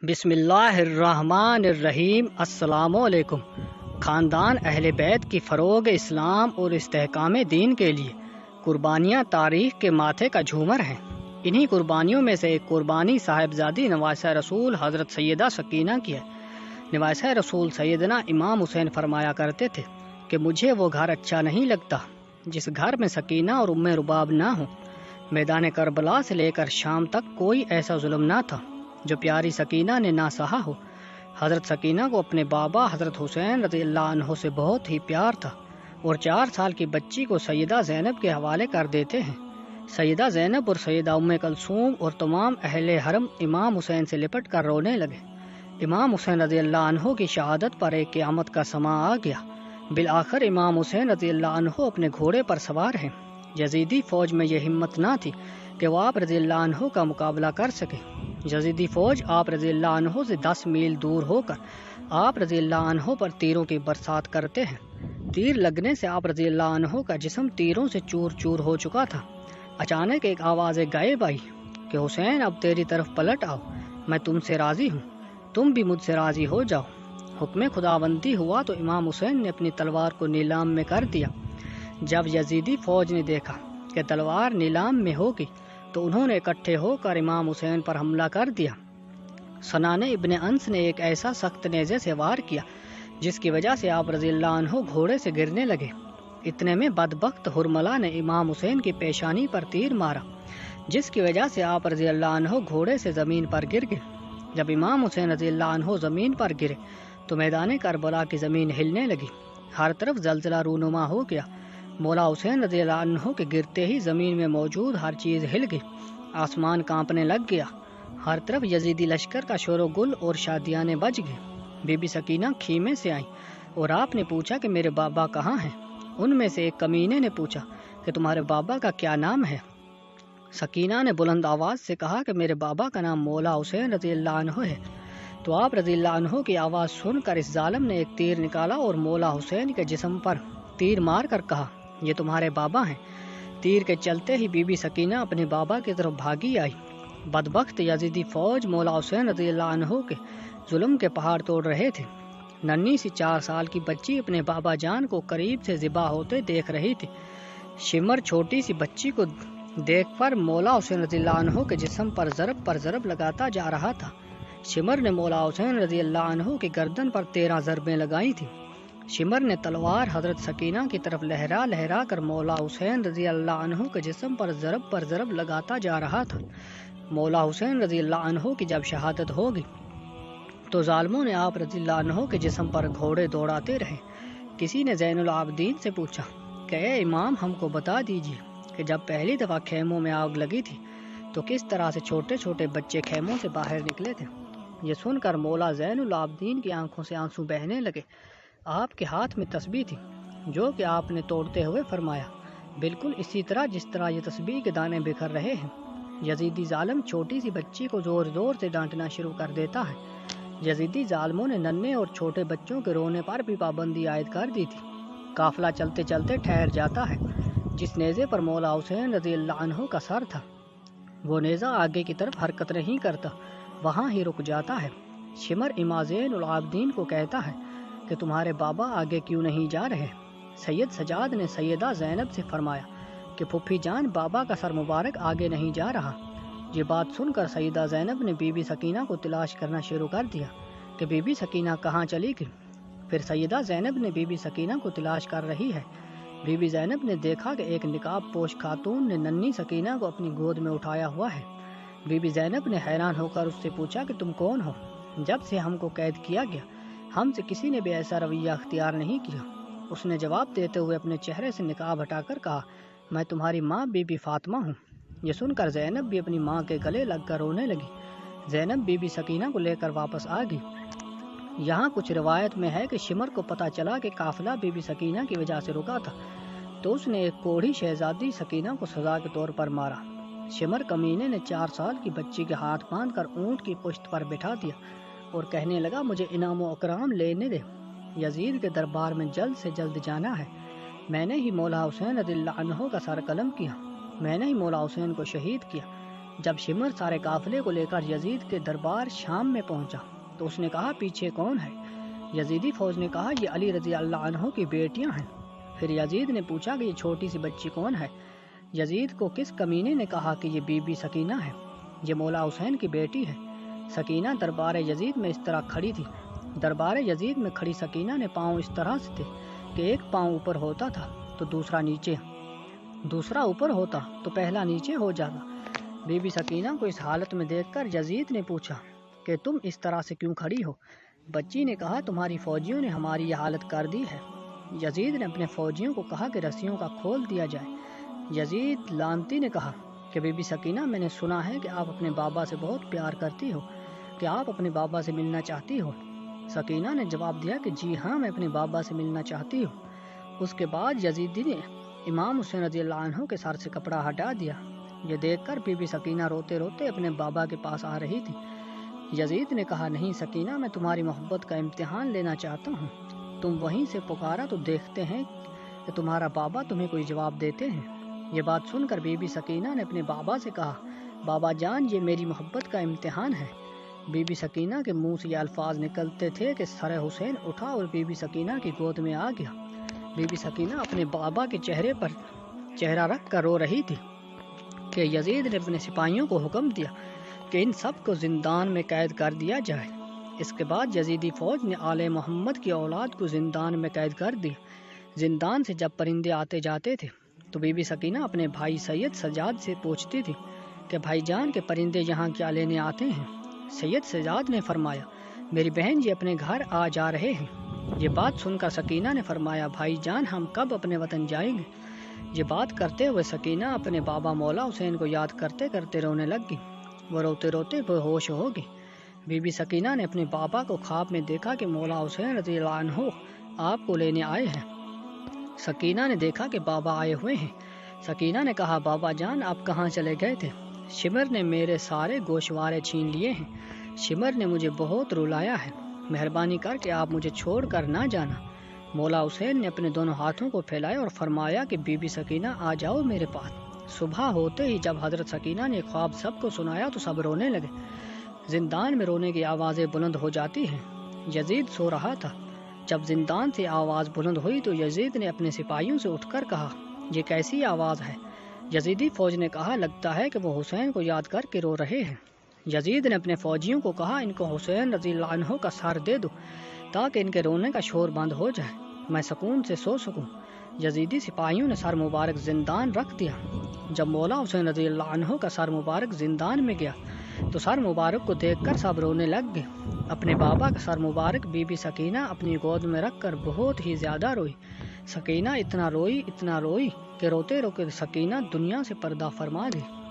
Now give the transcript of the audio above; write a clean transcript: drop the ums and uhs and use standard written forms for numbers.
بسم اللہ الرحمن الرحیم۔ السلام علیکم۔ خاندان اہل بیت کی فروغ اسلام اور استحکام دین کے لیے قربانیاں تاریخ کے ماتھے کا جھومر ہیں۔ انہی قربانیوں میں سے ایک قربانی صاحبزادی نواسہ رسول حضرت سیدہ سکینہ کی ہے۔ نواسہ رسول سیدنا امام حسین فرمایا کرتے تھے کہ مجھے وہ گھر اچھا نہیں لگتا جس گھر میں سکینہ اور ام رباب نہ ہوں۔ میدان کربلا سے لے کر شام تک کوئی ایسا ظلم نہ تھا جو پیاری سکینہ نے نہ سہا ہو۔ حضرت سکینہ کو اپنے بابا حضرت حسین رضی اللہ عنہ سے بہت ہی پیار تھا اور 4 سال کی بچی کو سیدہ زینب کے حوالے کر دیتے ہیں۔ سیدہ زینب اور سیدہ ام کلثوم اور تمام اہل حرم امام حسین سے لپٹ کر رونے لگے۔ امام حسین رضی اللہ عنہ کی شہادت پر ایک قیامت کا سماں آ گیا۔ بالآخر امام حسین رضی اللہ عنہ اپنے گھوڑے پر سوار ہیں۔ یزیدی فوج میں یہ ہمت نہ تھی کہ وہ آپ رضی اللہ عنہ کا مقابلہ کر سکے۔ یزیدی فوج آپ رضی اللہ عنہ سے 10 میل دور ہو کر آپ رضی اللہ عنہ پر تیروں کی برسات کرتے ہیں۔ تیر لگنے سے آپ رضی اللہ عنہ کا جسم تیروں سے چور چور ہو چکا تھا۔ اچانک ایک آواز غائب آئی کہ حسین اب تیری طرف پلٹ آؤ، میں تم سے راضی ہوں، تم بھی مجھ سے راضی ہو جاؤ۔ حکم خداوندی ہوا تو امام حسین نے اپنی تلوار کو نیلام میں کر دیا۔ جب یزیدی فوج نے دیکھا کہ تلوار نیلام میں ہوگی تو انہوں نے اکٹھے ہو کر امام حسین پر حملہ کر دیا۔ سنان ابن انس نے ایک ایسا سخت نیزے سے وار کیا جس کی وجہ سے آپ رضی اللہ عنہ گھوڑے سے گرنے لگے۔ اتنے میں بدبخت ہرملہ نے امام حسین کی پیشانی پر تیر مارا جس کی وجہ سے آپ رضی اللہ عنہ گھوڑے سے زمین پر گر گئے۔ جب امام حسین رضی اللہ عنہ زمین پر گرے تو میدان کربلا کی زمین ہلنے لگی، ہر طرف زلزلہ رونما ہو گیا۔ مولا حسین رضی اللہ عنہ کے گرتے ہی زمین میں موجود ہر چیز ہل گئی، آسمان کانپنے لگ گیا، ہر طرف یزیدی لشکر کا شور و گل اور شادیانے بج گئے۔ بی بی سکینہ خیمے سے آئیں اور آپ نے پوچھا کہ میرے بابا کہاں ہیں؟ ان میں سے ایک کمینے نے پوچھا کہ تمہارے بابا کا کیا نام ہے؟ سکینہ نے بلند آواز سے کہا کہ میرے بابا کا نام مولا حسین رضی اللہ عنہ ہے۔ تو آپ رضی اللہ عنہ کی آواز سن کر اس ظالم نے ایک تیر نکالا اور مولا حسین کے جسم پر تیر مار کر کہا یہ تمہارے بابا ہیں۔ تیر کے چلتے ہی بی بی سکینہ اپنے بابا کی طرف بھاگی آئی۔ بدبخت یزیدی فوج مولا حسین رضی اللہ عنہ کے ظلم کے پہاڑ توڑ رہے تھے۔ ننھی سی 4 سال کی بچی اپنے بابا جان کو قریب سے ذبح ہوتے دیکھ رہی تھی۔ شمر چھوٹی سی بچی کو دیکھ کر مولا حسین رضی اللہ عنہ کے جسم پر ضرب لگاتا جا رہا تھا۔ شمر نے مولا حسین رضی اللہ عنہ کی گردن پر 13 ضربیں لگائی تھیں۔ شمر نے تلوار حضرت سکینہ کی طرف لہرا کر مولا حسین رضی اللہ عنہ کے جسم پر ضرب لگاتا جا رہا تھا۔ مولا حسین رضی اللہ عنہ کی جب شہادت ہوگی تو ظالموں نے آپ رضی اللہ عنہ کے جسم پر گھوڑے دوڑاتے رہے۔ کسی نے زین العابدین سے پوچھا کہ اے امام ہم کو بتا دیجیے کہ جب پہلی دفعہ خیموں میں آگ لگی تھی تو کس طرح سے چھوٹے چھوٹے بچے خیموں سے باہر نکلے تھے؟ یہ سن کر مولا زین العابدین کی آنکھوں سے آنسو بہنے لگے۔ آپ کے ہاتھ میں تسبیح تھی جو کہ آپ نے توڑتے ہوئے فرمایا بالکل اسی طرح جس طرح یہ تسبیح کے دانے بکھر رہے ہیں۔ یزیدی ظالم چھوٹی سی بچی کو زور زور سے ڈانٹنا شروع کر دیتا ہے۔ یزیدی ظالموں نے ننھے اور چھوٹے بچوں کے رونے پر بھی پابندی عائد کر دی تھی۔ قافلہ چلتے چلتے ٹھہر جاتا ہے۔ جس نیزے پر مولا حسین رضی اللہ عنہ کا سر تھا وہ نیزہ آگے کی طرف حرکت نہیں کرتا، وہاں ہی رک جاتا ہے۔ شمر امام زین العابدین کو کہتا ہے کہ تمہارے بابا آگے کیوں نہیں جا رہے؟ سید سجاد نے سیدہ زینب سے فرمایا کہ پھپھی جان بابا کا سر مبارک آگے نہیں جا رہا۔ یہ بات سن کر سیدہ زینب نے بی بی سکینہ کو تلاش کرنا شروع کر دیا کہ بی بی سکینہ کہاں چلی گئی۔ پھر سیدہ زینب نے بی بی سکینہ کو تلاش کر رہی ہے۔ بی بی زینب نے دیکھا کہ ایک نقاب پوش خاتون نے ننھی سکینہ کو اپنی گود میں اٹھایا ہوا ہے۔ بی بی زینب نے حیران ہو کر اس سے پوچھا کہ تم کون ہو؟ جب سے ہم کو قید کیا گیا ہم سے کسی نے بھی ایسا رویہ اختیار نہیں کیا۔ اس نے جواب دیتے ہوئے اپنے چہرے سے نقاب ہٹا کر کہا میں تمہاری ماں بی بی فاطمہ ہوں۔ یہ سن کر زینب بھی اپنی ماں کے گلے لگ کر رونے لگی۔ زینب بی بی سکینہ کو لے کر واپس آ گئی۔ یہاں کچھ روایت میں ہے کہ شمر کو پتہ چلا کہ قافلہ بی بی سکینہ کی وجہ سے رکا تھا تو اس نے ایک کوڑھی شہزادی سکینہ کو سزا کے طور پر مارا۔ شمر کمینے نے 4 سال کی بچی کے ہاتھ باندھ کر اونٹ کی پشت پر بٹھا دیا اور کہنے لگا مجھے انعام و اکرام لینے دے، یزید کے دربار میں جلد سے جلد جانا ہے۔ میں نے ہی مولا حسین رضی اللہ عنہ کا سر قلم کیا، میں نے ہی مولا حسین کو شہید کیا۔ جب شمر سارے قافلے کو لے کر یزید کے دربار شام میں پہنچا تو اس نے کہا پیچھے کون ہے؟ یزیدی فوج نے کہا یہ علی رضی اللہ عنہ کی بیٹیاں ہیں۔ پھر یزید نے پوچھا کہ یہ چھوٹی سی بچی کون ہے؟ یزید کو کس کمینے نے کہا کہ یہ بی بی سکینہ ہے، یہ مولا حسین کی بیٹی ہے۔ سکینہ دربار یزید میں اس طرح کھڑی تھی۔ دربار یزید میں کھڑی سکینہ نے پاؤں اس طرح سے تھے کہ ایک پاؤں اوپر ہوتا تھا تو دوسرا نیچے، دوسرا اوپر ہوتا تو پہلا نیچے ہو جاتا۔ بی بی سکینہ کو اس حالت میں دیکھ کر یزید نے پوچھا کہ تم اس طرح سے کیوں کھڑی ہو؟ بچی نے کہا تمہاری فوجیوں نے ہماری یہ حالت کر دی ہے۔ یزید نے اپنے فوجیوں کو کہا کہ رسیوں کا کھول دیا جائے۔ یزید لانتی نے کہا کہ بی بی سکینہ میں نے سنا ہے کہ آپ اپنے بابا سے بہت پیار کرتی ہو، کہ آپ اپنے بابا سے ملنا چاہتی ہو؟ سکینہ نے جواب دیا کہ جی ہاں میں اپنے بابا سے ملنا چاہتی ہوں۔ اس کے بعد یزیدی نے امام حسین رضی اللہ عنہ کے سر سے کپڑا ہٹا دیا۔ یہ دیکھ کر بی بی سکینہ روتے روتے اپنے بابا کے پاس آ رہی تھی۔ یزید نے کہا نہیں سکینہ میں تمہاری محبت کا امتحان لینا چاہتا ہوں، تم وہیں سے پکارا تو دیکھتے ہیں کہ تمہارا بابا تمہیں کوئی جواب دیتے ہیں۔ یہ بات سن کر بی بی سکینہ نے اپنے بابا سے کہا بابا جان یہ میری محبت کا امتحان ہے۔ بی بی سکینہ کے منہ سے یہ الفاظ نکلتے تھے کہ سر حسین اٹھا اور بی بی سکینہ کی گود میں آ گیا۔ بی بی سکینہ اپنے بابا کے چہرے پر چہرہ رکھ کر رو رہی تھی کہ یزید نے اپنے سپاہیوں کو حکم دیا کہ ان سب کو زندان میں قید کر دیا جائے۔ اس کے بعد یزیدی فوج نے آل محمد کی اولاد کو زندان میں قید کر دیا۔ زندان سے جب پرندے آتے جاتے تھے تو بی بی سکینہ اپنے بھائی سید سجاد سے پوچھتی تھی کہ بھائی جان کے پرندے یہاں کیا لینے آتے ہیں؟ سید سجاد نے فرمایا میری بہن یہ اپنے گھر آ جا رہے ہیں۔ یہ بات سن کر سکینہ نے فرمایا بھائی جان ہم کب اپنے وطن جائیں گے؟ یہ بات کرتے ہوئے سکینہ اپنے بابا مولا حسین کو یاد کرتے کرتے رونے لگ گئی۔ وہ روتے روتے بے ہوش ہو گئی۔ بی بی سکینہ نے اپنے بابا کو خواب میں دیکھا کہ مولا حسین رضی اللہ عنہ آپ کو لینے آئے ہیں۔ سکینہ نے دیکھا کہ بابا آئے ہوئے ہیں۔ سکینہ نے کہا بابا جان آپ کہاں چلے گئے تھے؟ شمر نے میرے سارے گوشوارے چھین لیے ہیں، شمر نے مجھے بہت رلایا ہے، مہربانی کر کے آپ مجھے چھوڑ کر نہ جانا۔ مولا حسین نے اپنے دونوں ہاتھوں کو پھیلائے اور فرمایا کہ بی بی سکینہ آ جاؤ میرے پاس۔ صبح ہوتے ہی جب حضرت سکینہ نے خواب سب کو سنایا تو سب رونے لگے۔ زندان میں رونے کی آوازیں بلند ہو جاتی ہیں۔ یزید سو رہا تھا۔ جب زندان سے آواز بلند ہوئی تو یزید نے اپنے سپاہیوں سے اٹھ کر کہا یہ کیسی آواز ہے؟ یزیدی فوج نے کہا لگتا ہے کہ وہ حسین کو یاد کر کے رو رہے ہیں۔ یزید نے اپنے فوجیوں کو کہا ان کو حسین رضی اللہ عنہ کا سر دے دو تاکہ ان کے رونے کا شور بند ہو جائے، میں سکون سے سو سکوں۔ یزیدی سپاہیوں نے سر مبارک زندان رکھ دیا۔ جب مولا حسین رضی اللہ عنہ کا سر مبارک زندان میں گیا تو سر مبارک کو دیکھ کر سب رونے لگ گئے۔ اپنے بابا کا سر مبارک بی بی سکینہ اپنی گود میں رکھ کر بہت ہی زیادہ روئی۔ سکینہ اتنا روئی کہ روتے روتے سکینہ دنیا سے پردہ فرما گئی۔